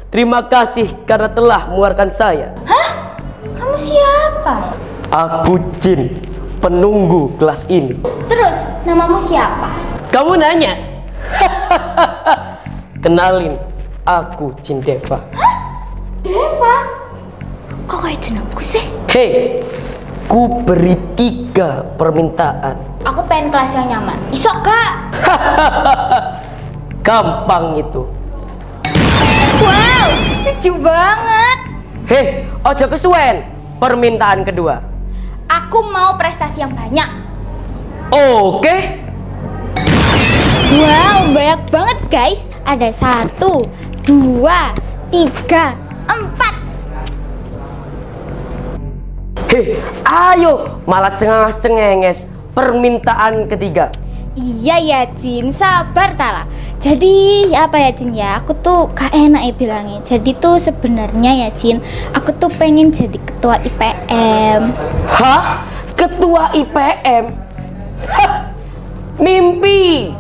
Terima kasih karena telah mengeluarkan saya. Hah? Kamu siapa? Aku Jin, penunggu kelas ini. Terus, namamu siapa? Kamu nanya? Kenalin, aku Jin Deva. Hah? Deva? Kok kayak jenengku sih? Hei, ku beri 3 permintaan. Aku pengen kelas yang nyaman. Isok kak? Gampang itu. Wow, sejuk banget. Hei, ojo kesuwen. Permintaan kedua. Aku mau prestasi yang banyak. Oke. Wow, banyak banget guys. Ada 1, 2, 3, 4. Hei, ayo, malah cengenges. Permintaan ketiga. Iya ya Jin, sabar Tala. Jadi apa ya Jin ya, aku tuh gak enak ya bilangnya. Jadi tuh sebenarnya ya Jin, aku tuh pengen jadi ketua IPM. Hah? Ketua IPM? Hah, mimpi.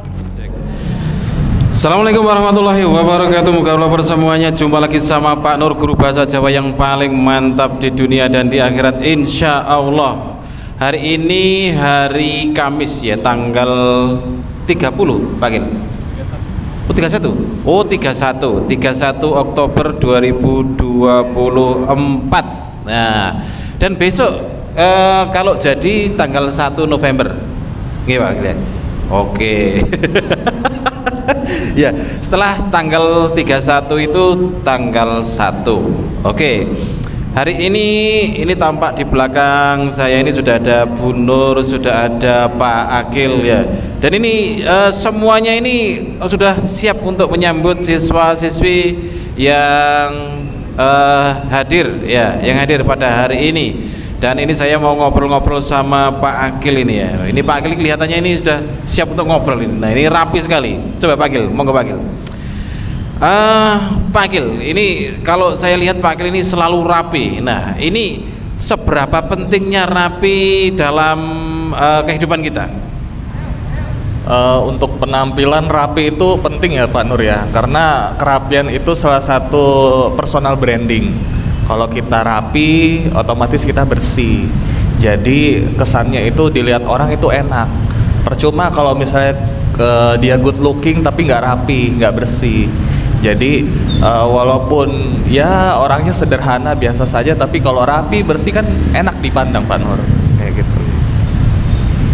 Assalamualaikum warahmatullahi wabarakatuh. Moga Allah semuanya jumpa lagi sama Pak Nur, guru bahasa Jawa yang paling mantap di dunia dan di akhirat, insya Allah. Hari ini hari Kamis ya, tanggal 30 Pak Gil. Oh 31. Oh 31 Oktober 2024. Nah, dan besok kalau jadi tanggal 1 November. Nggih Pak Gil ya. Oke. Ya, setelah tanggal 31 itu tanggal 1. Oke. Hari ini tampak di belakang saya ini sudah ada Bu Nur, sudah ada Pak Akil ya. Dan ini semuanya ini sudah siap untuk menyambut siswa-siswi yang hadir ya, yang hadir pada hari ini. Dan ini saya mau ngobrol-ngobrol sama Pak Akil ini ya. Ini Pak Akil kelihatannya ini sudah siap untuk ngobrol ini. Nah, ini rapi sekali. Coba Pak Akil, monggo Pak Akil. Pak Akil, ini kalau saya lihat Pak Akil ini selalu rapi. Nah, ini seberapa pentingnya rapi dalam kehidupan kita? Untuk penampilan rapi itu penting ya Pak Nur ya, karena kerapian itu salah satu personal branding. Kalau kita rapi, otomatis kita bersih. Jadi kesannya itu dilihat orang itu enak. Percuma kalau misalnya dia good looking tapi nggak rapi, nggak bersih. Jadi walaupun ya orangnya sederhana biasa saja, tapi kalau rapi bersih kan enak dipandang Pak Nur, kayak gitu.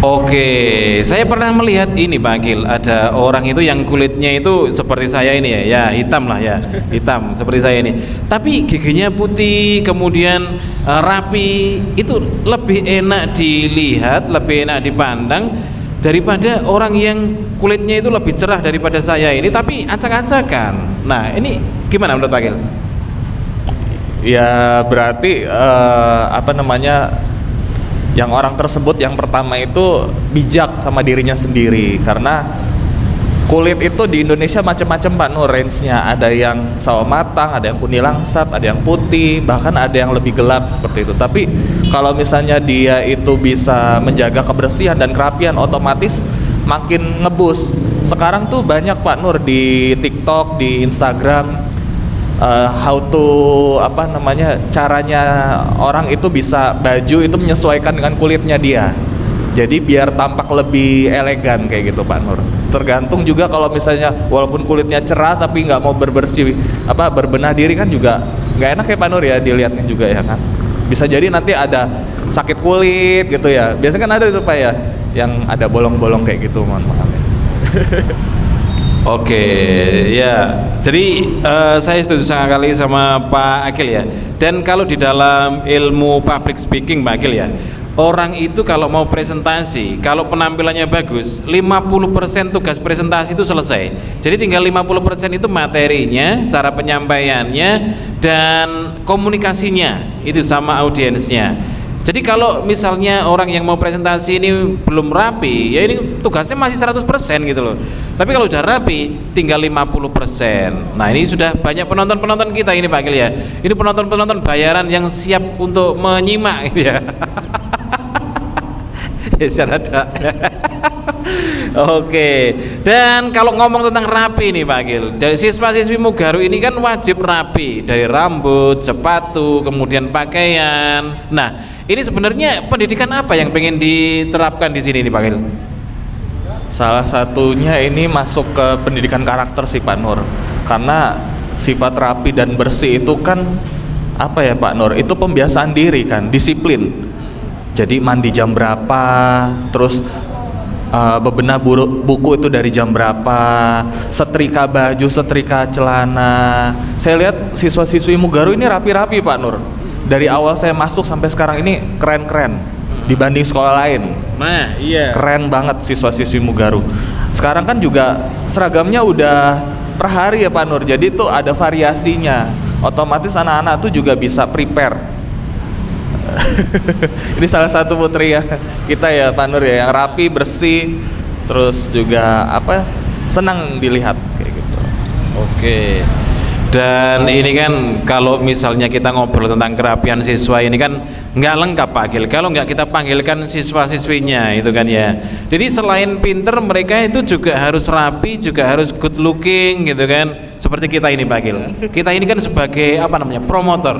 Oke, saya pernah melihat ini Pak Akil, ada orang itu yang kulitnya itu seperti saya ini ya, ya hitam lah ya, hitam seperti saya ini. Tapi giginya putih, kemudian rapi, itu lebih enak dilihat, lebih enak dipandang daripada orang yang kulitnya itu lebih cerah daripada saya ini, tapi acak-acakan. Nah, ini gimana menurut Pak Akil? Ya berarti apa namanya, yang orang tersebut yang pertama itu bijak sama dirinya sendiri, karena kulit itu di Indonesia macam-macam Pak Nur, range-nya ada yang sawo matang, ada yang kuning langsat, ada yang putih, bahkan ada yang lebih gelap seperti itu. Tapi kalau misalnya dia itu bisa menjaga kebersihan dan kerapian, otomatis makin ngebus. Sekarang tuh banyak Pak Nur di TikTok, di Instagram, how to apa namanya, caranya orang itu bisa baju itu menyesuaikan dengan kulitnya dia, jadi biar tampak lebih elegan kayak gitu Pak Nur. Tergantung juga kalau misalnya walaupun kulitnya cerah tapi nggak mau berbenah diri kan juga nggak enak ya Pak Nur ya, dilihatnya juga ya kan. Bisa jadi nanti ada sakit kulit gitu ya, biasanya kan ada itu Pak ya, yang ada bolong-bolong kayak gitu, mohon maaf ya. Oke, ya. Jadi saya setuju sekali sama Pak Akil ya. Dan kalau di dalam ilmu public speaking Pak Akil ya, orang itu kalau mau presentasi, kalau penampilannya bagus, 50% tugas presentasi itu selesai. Jadi tinggal 50% itu materinya, cara penyampaiannya, dan komunikasinya itu sama audiensnya. Jadi kalau misalnya orang yang mau presentasi ini belum rapi, ya ini tugasnya masih 100% gitu loh. Tapi kalau udah rapi, tinggal 50%. Nah, ini sudah banyak penonton-penonton kita ini Pak Akil ya. Ini penonton-penonton bayaran yang siap untuk menyimak gitu ya. Geser ada. Oke. Dan kalau ngomong tentang rapi nih Pak Akil, dari siswa-siswi Mugaru ini kan wajib rapi, dari rambut, sepatu, kemudian pakaian. Nah, ini sebenarnya pendidikan apa yang pengen diterapkan di sini nih Pak Akil? Salah satunya ini masuk ke pendidikan karakter sih Pak Nur. Karena sifat rapi dan bersih itu kan apa ya Pak Nur? Itu pembiasaan diri kan, disiplin. Jadi mandi jam berapa, terus bebenah buku itu dari jam berapa, setrika baju, setrika celana. Saya lihat siswa-siswi Mugaru ini rapi-rapi Pak Nur. Dari awal saya masuk sampai sekarang ini keren-keren dibanding sekolah lain. Nah, iya. Keren banget siswa-siswi Mugaru. Sekarang kan juga seragamnya udah per hari ya Pak Nur. Jadi tuh ada variasinya. Otomatis anak-anak tuh juga bisa prepare. Ini salah satu putri ya kita ya Pak Nur ya, yang rapi, bersih, terus juga apa, senang dilihat kayak gitu. Oke. Dan ini kan kalau misalnya kita ngobrol tentang kerapian siswa ini kan nggak lengkap Pak Akil kalau nggak kita panggilkan siswa-siswinya itu kan ya. Jadi selain pinter mereka itu juga harus rapi, juga harus good looking gitu kan. Seperti kita ini Pak Akil. Kita ini kan sebagai apa namanya, promotor.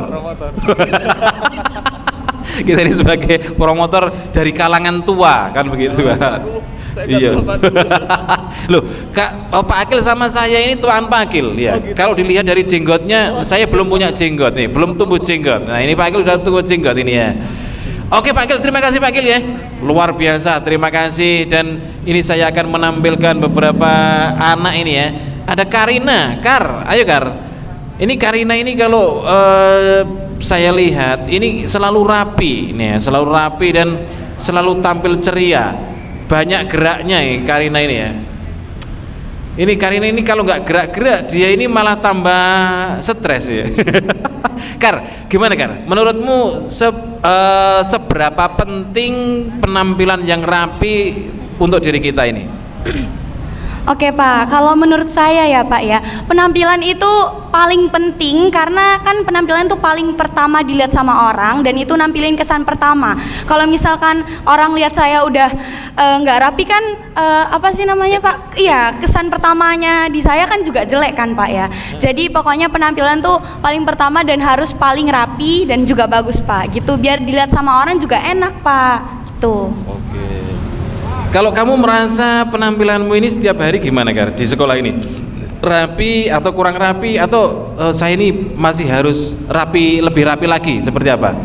Kita ini sebagai promotor dari kalangan tua kan begitu Pak. Iya. Loh, Pak Akil sama saya ini tuaan Pak Akil ya. Kalau dilihat dari jenggotnya, saya belum punya jenggot nih, belum tumbuh jenggot. Nah, ini Pak Akil udah tumbuh jenggot ini ya. Oke Pak Akil, terima kasih Pak Akil ya. Luar biasa, terima kasih. Dan ini saya akan menampilkan beberapa anak ini ya. Ada Karina, ayo Kar. Ini Karina ini kalau saya lihat ini selalu rapi nih, selalu rapi dan selalu tampil ceria. Banyak geraknya ya Karina ini ya. Ini Karina ini kalau nggak gerak-gerak dia ini malah tambah stres ya. Kar, gimana Kar? Menurutmu seberapa penting penampilan yang rapi untuk diri kita ini? Oke Pak, kalau menurut saya ya Pak ya, penampilan itu paling penting karena kan penampilan itu paling pertama dilihat sama orang dan itu nampilin kesan pertama. Kalau misalkan orang lihat saya udah nggak rapi kan apa sih namanya Pak? Iya, kesan pertamanya di saya kan juga jelek kan Pak ya. Jadi pokoknya penampilan tuh paling pertama dan harus paling rapi dan juga bagus Pak. Gitu biar dilihat sama orang juga enak Pak. Gitu. Oke. Kalau kamu merasa penampilanmu ini setiap hari gimana Kar di sekolah ini? Rapi atau kurang rapi atau saya ini masih harus rapi, lebih rapi lagi seperti apa?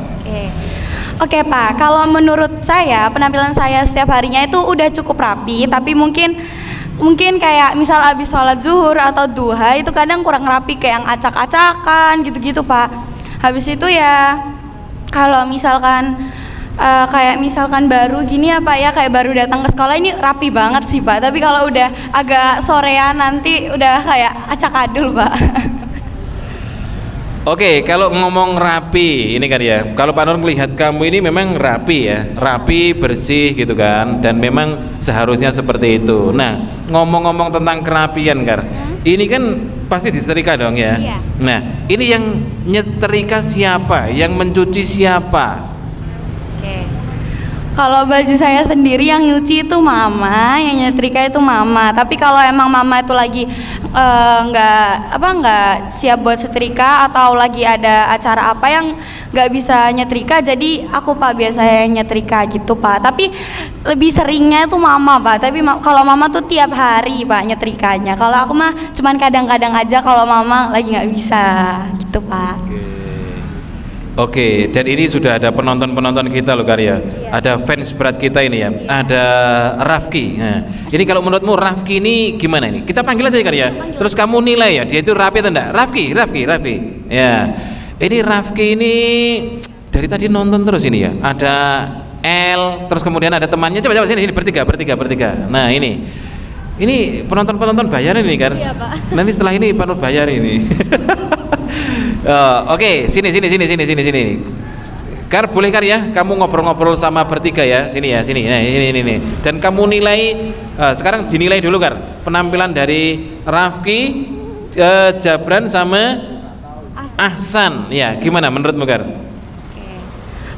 Oke Pak, kalau menurut saya penampilan saya setiap harinya itu udah cukup rapi, tapi mungkin kayak misal habis sholat zuhur atau duha itu kadang kurang rapi kayak yang acak-acakan gitu-gitu Pak. Habis itu ya kalau misalkan kayak misalkan baru gini ya Pak ya, kayak baru datang ke sekolah ini rapi banget sih Pak, tapi kalau udah agak sorean nanti udah kayak acak-adul Pak. Oke, kalau ngomong rapi ini kan ya, kalau Pak Nur melihat kamu ini memang rapi ya, rapi, bersih gitu kan, dan memang seharusnya seperti itu. Nah, ngomong-ngomong tentang kerapian Kar, ini kan pasti disetrika dong ya. Iya. Nah, ini yang nyetrika siapa, yang mencuci siapa? Kalau baju saya sendiri yang nyuci itu mama, yang nyetrika itu mama. Tapi kalau emang mama itu lagi nggak siap buat setrika atau lagi ada acara apa yang nggak bisa nyetrika, jadi aku Pak biasanya yang nyetrika gitu Pak. Tapi lebih seringnya itu mama Pak. Tapi kalau mama tuh tiap hari Pak nyetrikanya. Kalau aku mah cuman kadang-kadang aja kalau mama lagi nggak bisa gitu Pak. Oke, dan ini sudah ada penonton-penonton kita loh Karya. Ada fans berat kita ini ya. Ada Rafki. Nah, ini kalau menurutmu Rafki ini gimana ini? Kita panggil aja Karya. Terus kamu nilai ya, dia itu rapi atau enggak? Rafki. Ya. Ini Rafki ini dari tadi nonton terus ini ya. Ada L, terus kemudian ada temannya. Coba sini bertiga. Nah, ini penonton bayarin ini kan? Iya, Pak. Nanti setelah ini Pak Nur bayar ini. Oke, sini. Kar, boleh Kar ya, kamu ngobrol-ngobrol sama bertiga ya, sini. Nah, ini. Dan kamu nilai, sekarang dinilai dulu Kar, penampilan dari Rafki, Jabran sama Ahsan. Ya, gimana menurutmu Kar?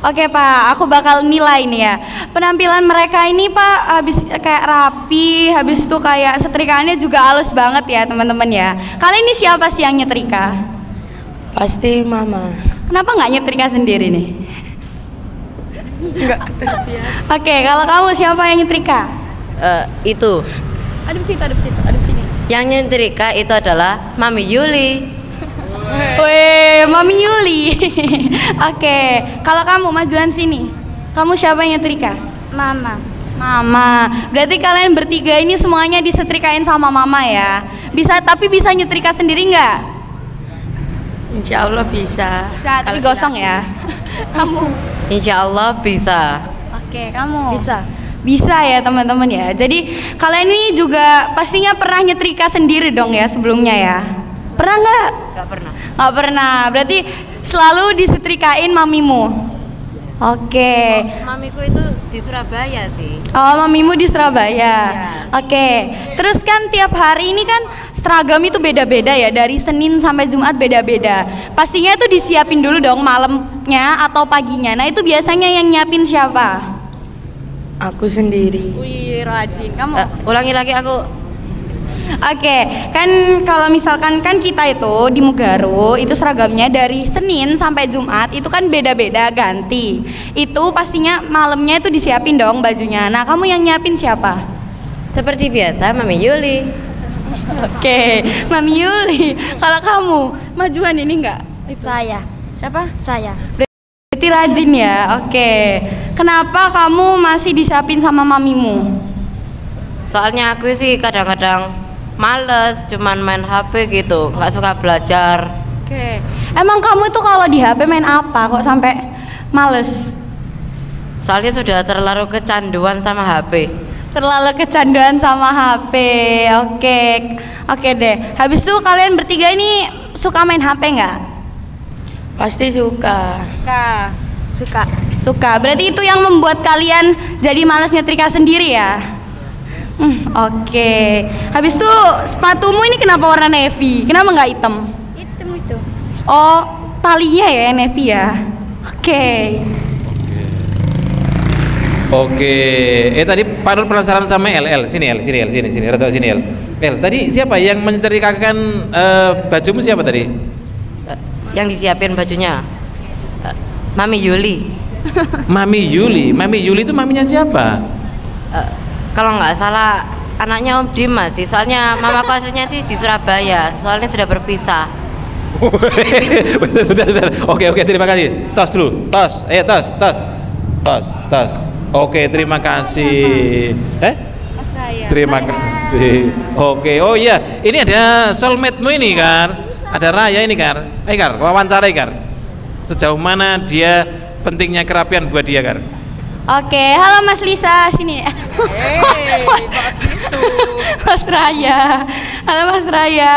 Oke Pak, aku bakal nilai nih ya. Penampilan mereka ini Pak, habis kayak rapi, habis itu kayak setrikaannya juga halus banget ya teman-teman ya. Kali ini siapa sih yang nyetrika? Pasti mama. Kenapa nggak nyetrika sendiri nih? Enggak terbiasa. Oke, kalau kamu siapa yang nyetrika? Itu Adep sini. yang nyetrika itu adalah Mami Yuli. Weh, Mami Yuli. Oke, kalau kamu majuan sini. Kamu siapa yang nyetrika? Mama. Mama. Berarti kalian bertiga ini semuanya disetrikain sama mama ya. Tapi bisa nyetrika sendiri nggak? Insya Allah bisa. Bisa, tapi gosong ya. Kamu? Insya Allah bisa. Oke, kamu? Bisa. Bisa ya teman-teman ya. Jadi kalian ini juga pastinya pernah nyetrika sendiri dong ya sebelumnya ya. Pernah nggak? Gak pernah. Nggak pernah. Berarti selalu disetrikain mamimu. Oke. Mamiku itu di Surabaya sih. Oh, mamimu di Surabaya. Iya. Oke. Terus kan tiap hari ini kan seragam itu beda-beda ya, dari Senin sampai Jumat beda-beda. Pastinya itu disiapin dulu dong malamnya atau paginya. Nah, itu biasanya yang nyiapin siapa? Aku sendiri. Wih, rajin. Kamu? Ulangi lagi aku. Oke, kan kalau misalkan kan kita itu di Mugaru itu seragamnya dari Senin sampai Jumat itu kan beda-beda ganti. Itu pastinya malamnya itu disiapin dong bajunya. Nah, kamu yang nyiapin siapa? Seperti biasa Mami Yuli. Oke, Mami Yuli. Kalau kamu majuan ini enggak? Saya. Siapa? Saya. Berarti rajin ya. Oke. Kenapa kamu masih disiapin sama mamimu? Soalnya aku sih kadang-kadang males, cuman main HP gitu, nggak suka belajar. Oke. Emang kamu itu kalau di HP main apa kok sampai males? Soalnya sudah terlalu kecanduan sama HP. Terlalu kecanduan sama HP. Oke deh. Habis itu kalian bertiga ini suka main HP nggak? Pasti suka. Suka. Berarti itu yang membuat kalian jadi malas nyetrika sendiri ya? Oke. Habis itu sepatumu ini kenapa warna navy? Kenapa nggak hitam? Hitam itu. Oh, talinya ya navy ya. Oke. Tadi Pak Nur penasaran sama L. Sini Rata sini L. Tadi siapa yang menceritakan bajumu siapa tadi? Yang disiapin bajunya Mami Yuli. Mami Yuli itu maminya siapa? Kalau nggak salah anaknya Om Dimas sih. Soalnya mama aslinya sih di Surabaya. Soalnya sudah berpisah. Sudah. Oke, terima kasih. Tos dulu. Tos. Ayo tos. Oke, terima kasih. Terima kasih. Oke. Oh iya, ini ada soulmate-mu ini kan. Ada Raya ini kan. Ayo Kar, wawancara Kar. Sejauh mana dia pentingnya kerapian buat dia Kar? Oke, halo Mas Lisa, sini. Mas Raya. Halo Mas Raya.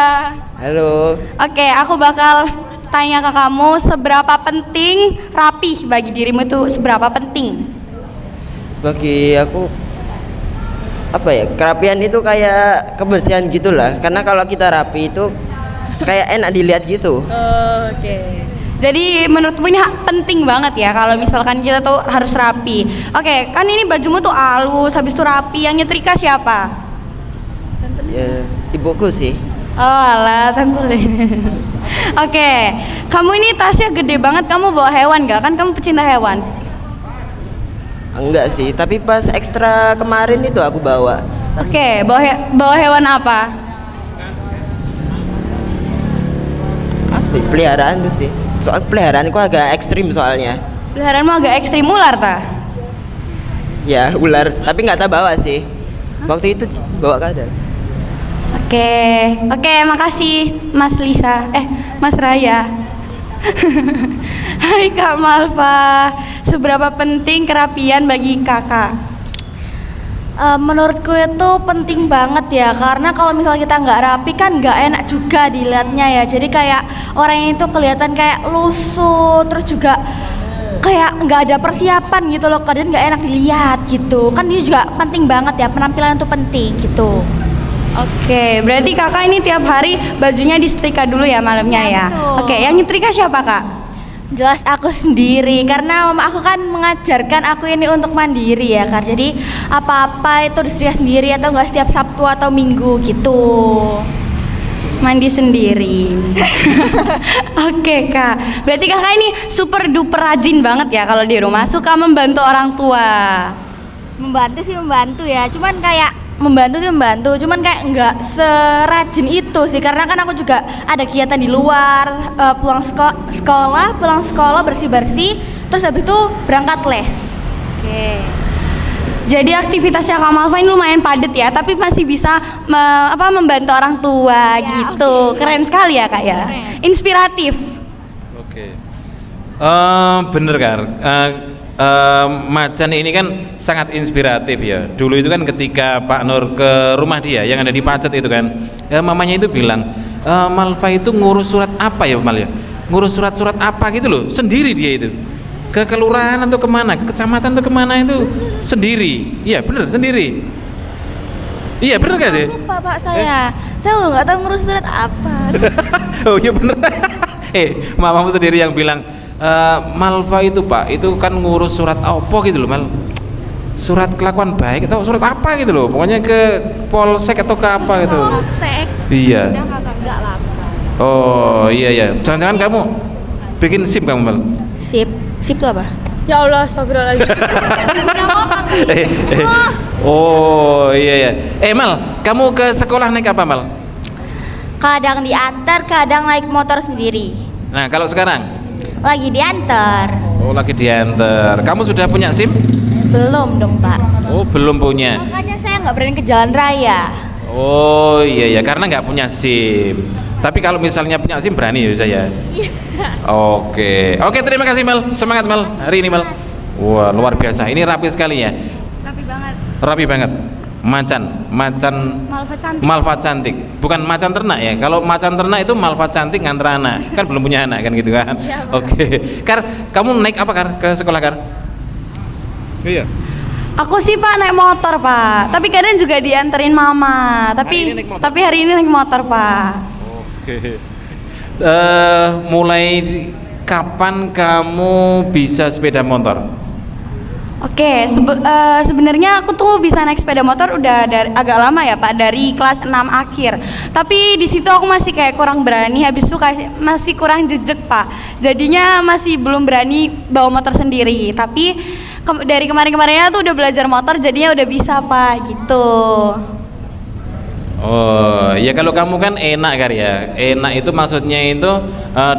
Halo. Oke, aku bakal tanya ke kamu seberapa penting rapih bagi dirimu itu seberapa penting? Bagi aku apa ya? Kerapian itu kayak kebersihan gitulah. Karena kalau kita rapi itu kayak enak dilihat gitu. Oke. Jadi menurutmu ini penting banget ya kalau misalkan kita tuh harus rapi. Oke, kan ini bajumu tuh halus, habis itu rapi. Yang nyetrika siapa? Ya, ibuku sih. Oh alah, tante. Oke, kamu ini tasnya gede banget. Kamu bawa hewan gak? Kan kamu pecinta hewan. Enggak sih, tapi pas ekstra kemarin itu aku bawa. Oke, bawa hewan apa? Apa? Peliharaan tuh sih. Soal peliharaanku agak ekstrim soalnya. Peliharaanmu agak ekstrim, ular ta? Ya ular, tapi nggak tahu bawa sih. Waktu itu bawa kadang. Oke, makasih Mas Lisa. Mas Raya. Hai Kak Malva. Seberapa penting kerapian bagi kakak? Menurutku itu penting banget ya, karena kalau misalnya kita nggak rapi kan nggak enak juga dilihatnya ya. Jadi kayak orang itu kelihatan kayak lusuh, terus juga kayak nggak ada persiapan gitu loh, kadang nggak enak dilihat gitu. Kan ini juga penting banget ya, penampilan itu penting gitu. Oke, berarti kakak ini tiap hari bajunya disetrika dulu ya malamnya ya? Betul. Oke, yang nyetrika siapa kak? Jelas aku sendiri, karena mama aku kan mengajarkan aku ini untuk mandiri ya Kak. Jadi apa-apa itu disedia sendiri atau enggak setiap Sabtu atau Minggu gitu. Mandi sendiri. Oke Kak, berarti Kakak ini super duper rajin banget ya kalau di rumah, suka membantu orang tua. Membantu sih membantu ya, cuman kayak membantu, cuman kayak nggak serajin itu sih, karena kan aku juga ada kegiatan di luar, pulang sekolah bersih-bersih, terus habis itu berangkat les. Oke. Jadi aktivitasnya Kak Malva ini lumayan padat ya, tapi masih bisa membantu orang tua Ya, gitu. oke. Keren sekali ya Kak ya. Keren. Inspiratif. Oke. Bener kan? Macan ini kan sangat inspiratif ya. Dulu itu kan ketika Pak Nur ke rumah dia yang ada di Pacet itu kan, mamanya itu bilang, Malva itu ngurus surat apa ya Mal ya? Ngurus surat-surat apa gitu loh, sendiri dia itu. Ke kelurahan atau kemana, ke kecamatan atau kemana itu sendiri. Iya bener, sendiri. Iya bener gak sih? Lupa Pak saya nggak tahu ngurus surat apa. Oh iya bener. Mamamu sendiri yang bilang, Malva itu Pak, itu kan ngurus surat apa gitu loh Mal, surat kelakuan baik atau surat apa gitu loh, pokoknya ke polsek atau ke apa gitu. Polsek. Iya. Enggak lah. Oh iya, jangan-jangan kamu bikin SIM kamu Mal. Sip tuh apa? Ya Allah, astagfirullahaladzim. Oh iya. Mal, kamu ke sekolah naik apa Mal? Kadang diantar, kadang naik motor sendiri. Nah kalau sekarang? Lagi diantar. Oh lagi diantar. Kamu sudah punya SIM? Belum dong Pak. Oh belum punya. Makanya saya nggak berani ke jalan raya. Oh iya karena nggak punya SIM. Tapi kalau misalnya punya SIM berani ya saya. Iya. Oke, terima kasih Mel. Semangat Mel hari ini Mel. Wah luar biasa. Ini rapi sekali ya. Rapi banget. Macan Malva cantik. Bukan macan ternak ya. Kalau macan ternak itu Malva cantik nganter anak. Kan belum punya anak kan gitu kan. Oke. Kar, kamu naik apa Kar ke sekolah Kar? Iya. Aku sih Pak naik motor Pak, tapi kadang juga dianterin mama. Tapi hari ini naik motor Pak. Oke. Mulai kapan kamu bisa sepeda motor? Oke, sebenarnya aku tuh bisa naik sepeda motor udah agak lama ya Pak, dari kelas 6 akhir. Tapi di situ aku masih kayak kurang berani, habis itu masih kurang jejak Pak. Jadinya masih belum berani bawa motor sendiri. Tapi dari kemarin-kemarinnya tuh udah belajar motor, jadinya udah bisa Pak gitu. Oh, ya kalau kamu kan enak kan ya. Enak itu maksudnya itu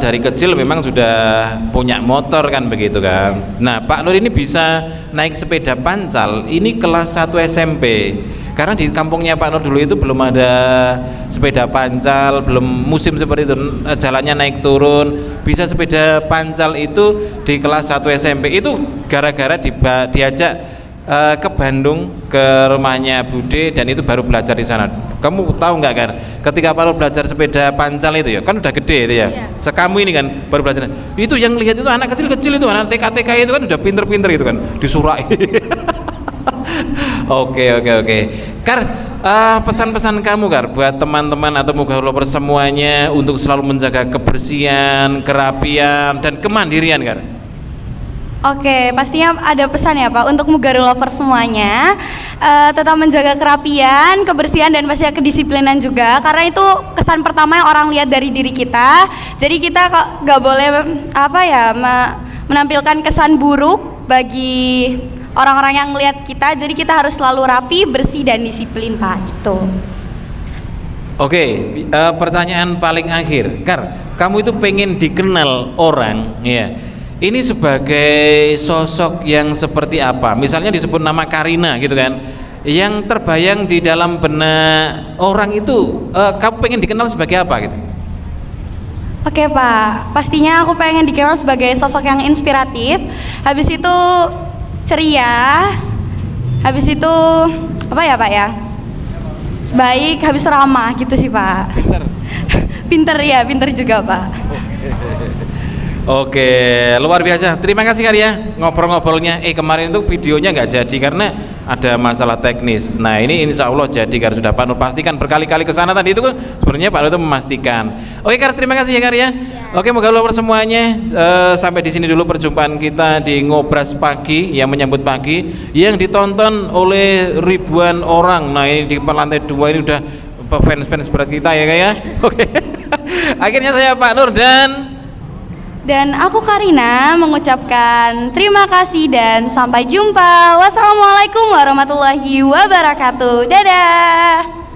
dari kecil memang sudah punya motor kan begitu kan. Nah, Pak Nur ini bisa naik sepeda pancal ini kelas 1 SMP. Karena di kampungnya Pak Nur dulu itu belum ada sepeda pancal, belum musim seperti itu, jalannya naik turun. Bisa sepeda pancal itu di kelas 1 SMP. Itu gara-gara diajak ke Bandung ke rumahnya Bude dan itu baru belajar di sana. Kamu tahu nggak kan? Ketika Pak Nur belajar sepeda pancal itu ya, kan udah gede itu ya. Sekamu ini kan baru belajar. Itu yang lihat itu anak kecil-kecil itu, anak TK itu kan udah pinter-pinter gitu kan, disurai. Oke. Kar, pesan-pesan kamu Kar buat teman-teman atau Muga Lovers semuanya untuk selalu menjaga kebersihan, kerapian dan kemandirian Kar. Oke, pastinya ada pesan ya Pak untuk Mugaru Lovers semuanya, tetap menjaga kerapian, kebersihan dan pastinya kedisiplinan juga, karena itu kesan pertama yang orang lihat dari diri kita. Jadi kita nggak boleh menampilkan kesan buruk bagi orang-orang yang lihat kita. Jadi kita harus selalu rapi, bersih dan disiplin Pak gitu. Oke, pertanyaan paling akhir, Kar, kamu itu pengen dikenal orang ya. Ini sebagai sosok yang seperti apa? Misalnya disebut nama Karina gitu kan. Yang terbayang di dalam benak orang itu kamu pengen dikenal sebagai apa gitu? Oke Pak, pastinya aku pengen dikenal sebagai sosok yang inspiratif. Habis itu ceria. Habis itu apa ya Pak ya? Baik, habis ramah gitu sih Pak. Pinter ya, pinter juga Pak. Oke, luar biasa. Terima kasih Karya ngobrol-ngobrolnya. Kemarin itu videonya nggak jadi karena ada masalah teknis. Nah ini insya Allah jadi karena sudah Pak Nur pastikan berkali-kali ke sana tadi itu kan sebenarnya Pak Nur itu memastikan. Oke Kar, terima kasih ya Karya. Oke, moga Allah semuanya. Sampai di sini dulu perjumpaan kita di Ngobras Pagi yang menyambut pagi yang ditonton oleh ribuan orang. Nah ini di lantai 2 ini udah fans-fans berat kita ya Kak ya. Oke. Akhirnya saya Pak Nur dan aku Karina mengucapkan terima kasih dan sampai jumpa. Wassalamualaikum warahmatullahi wabarakatuh. Dadah.